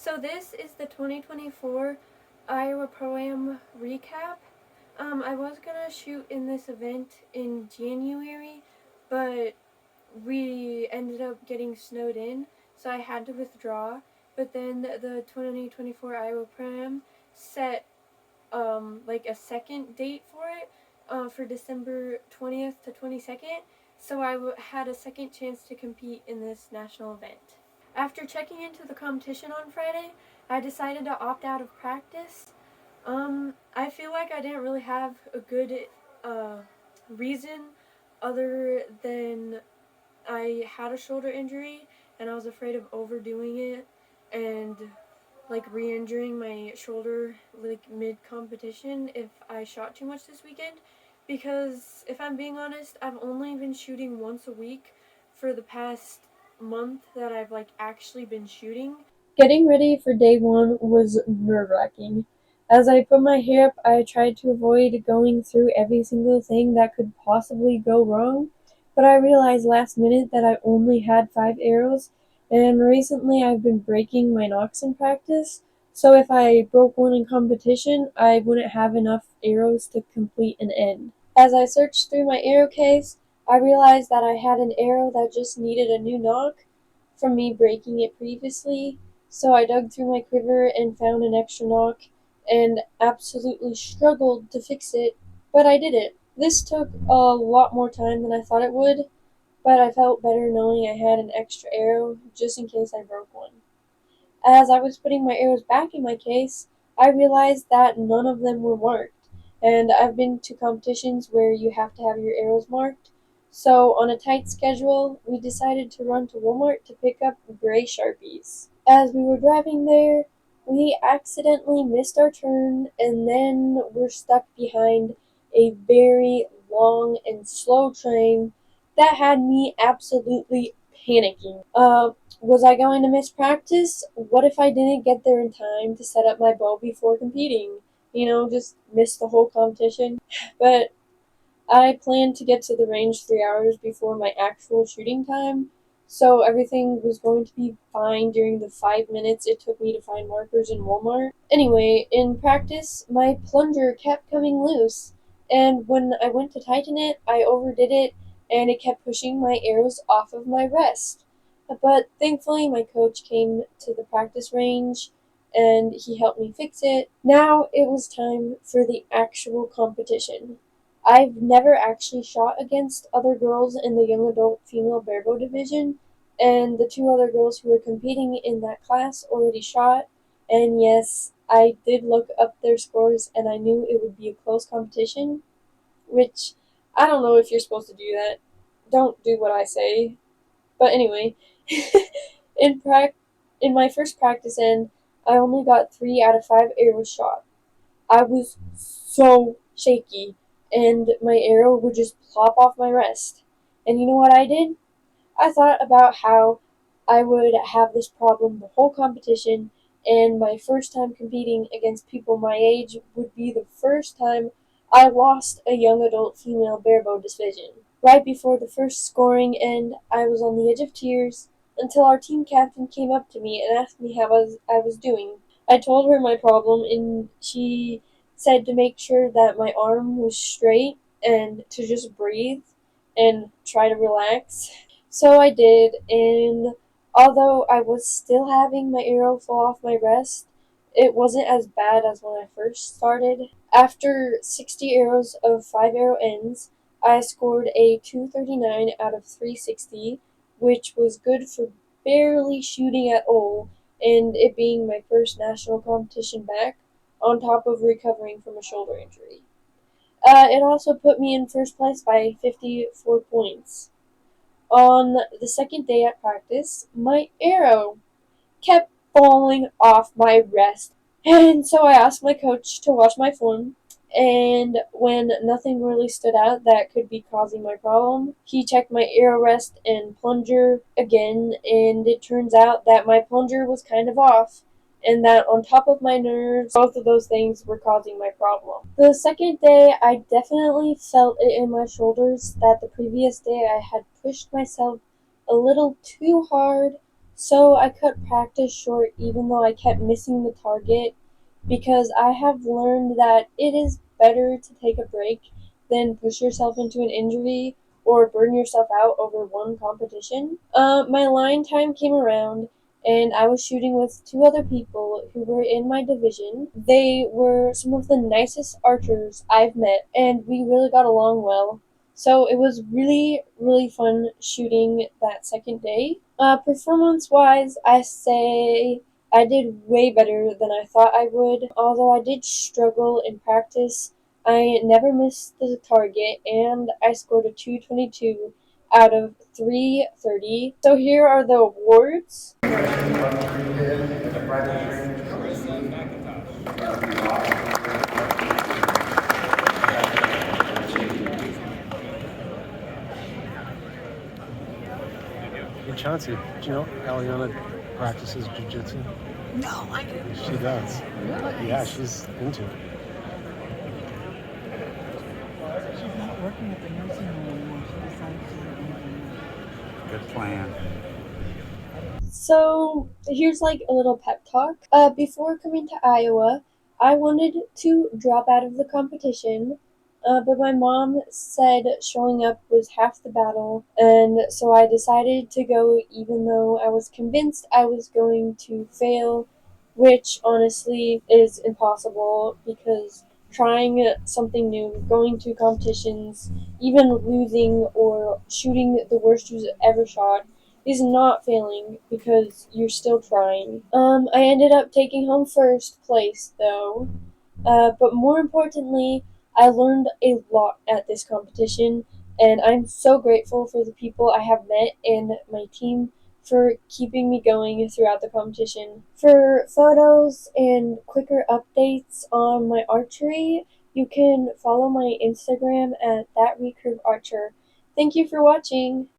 So this is the 2024 Iowa Pro-Am recap. I was gonna shoot in this event in January, but we ended up getting snowed in, so I had to withdraw. But then the 2024 Iowa Pro-Am set like a second date for it for December 20th to 22nd, so I had a second chance to compete in this national event. After checking into the competition on Friday, I decided to opt out of practice. I feel like I didn't really have a good reason other than I had a shoulder injury and I was afraid of overdoing it and like re-injuring my shoulder like mid-competition if I shot too much this weekend, because if I'm being honest, I've only been shooting once a week for the past month that I've like actually been shooting. Getting ready for day one was nerve-wracking. As I put my hair up, I tried to avoid going through every single thing that could possibly go wrong, but I realized last minute that I only had 5 arrows, and recently I've been breaking my nocks in practice, so if I broke one in competition, I wouldn't have enough arrows to complete an end. As I searched through my arrow case, I realized that I had an arrow that just needed a new nock from me breaking it previously, so I dug through my quiver and found an extra nock and absolutely struggled to fix it, but I did it. This took a lot more time than I thought it would, but I felt better knowing I had an extra arrow just in case I broke one. As I was putting my arrows back in my case, I realized that none of them were marked, and I've been to competitions where you have to have your arrows marked. So, on a tight schedule, we decided to run to Walmart to pick up gray Sharpies. As we were driving there, we accidentally missed our turn and then were stuck behind a very long and slow train that had me absolutely panicking. Was I going to miss practice? What if I didn't get there in time to set up my bow before competing? Just miss the whole competition. But I planned to get to the range 3 hours before my actual shooting time, so everything was going to be fine during the 5 minutes it took me to find markers in Walmart. Anyway, in practice, my plunger kept coming loose, and when I went to tighten it, I overdid it, and it kept pushing my arrows off of my wrist. But thankfully, my coach came to the practice range and he helped me fix it. Now it was time for the actual competition. I've never actually shot against other girls in the young adult female barebow division, and the two other girls who were competing in that class already shot. And yes, I did look up their scores and I knew it would be a close competition, which I don't know if you're supposed to do that. Don't do what I say. But anyway, in in my first practice end, I only got 3 out of 5 arrows shot. I was so shaky, and my arrow would just plop off my wrist. And you know what I did? I thought about how I would have this problem the whole competition, and my first time competing against people my age would be the first time I lost a young adult female barebow division. Right before the first scoring end, I was on the edge of tears until our team captain came up to me and asked me how I was doing. I told her my problem, and she said to make sure that my arm was straight and to just breathe and try to relax. So I did, and although I was still having my arrow fall off my wrist, it wasn't as bad as when I first started. After 60 arrows of 5 arrow ends, I scored a 239 out of 360, which was good for barely shooting at all, and it being my first national competition back, on top of recovering from a shoulder injury. It also put me in first place by 54 points. On the second day at practice, my arrow kept falling off my wrist. And so I asked my coach to watch my form, and when nothing really stood out that could be causing my problem, he checked my arrow rest and plunger again, and it turns out that my plunger was kind of off, and that on top of my nerves, both of those things were causing my problem. The second day, I definitely felt it in my shoulders that the previous day I had pushed myself a little too hard, So I cut practice short even though I kept missing the target because I have learned that it is better to take a break than push yourself into an injury or burn yourself out over one competition. My line time came around and I was shooting with two other people who were in my division. They were some of the nicest archers I've met, and we really got along well. So it was really, really fun shooting that second day. Performance wise, I say I did way better than I thought I would. Although I did struggle in practice, I never missed the target and I scored a 222 out of 330. So here are the awards. Hey Chauncey, do you know Aliana practices jujitsu? No, I didn't. She does. Really? Yeah, she's into it. She's not working at the nursing home anymore. She decided to do anything else. Good plan. So here's like a little pep talk. Before coming to Iowa, I wanted to drop out of the competition, but my mom said showing up was half the battle, and so I decided to go even though I was convinced I was going to fail, which honestly is impossible because trying something new, going to competitions, even losing or shooting the worst you've ever shot is not failing because you're still trying. I ended up taking home first place though, but more importantly, I learned a lot at this competition, and I'm so grateful for the people I have met and my team for keeping me going throughout the competition. For photos and quicker updates on my archery, you can follow my Instagram at that Recurve Archer. Thank you for watching.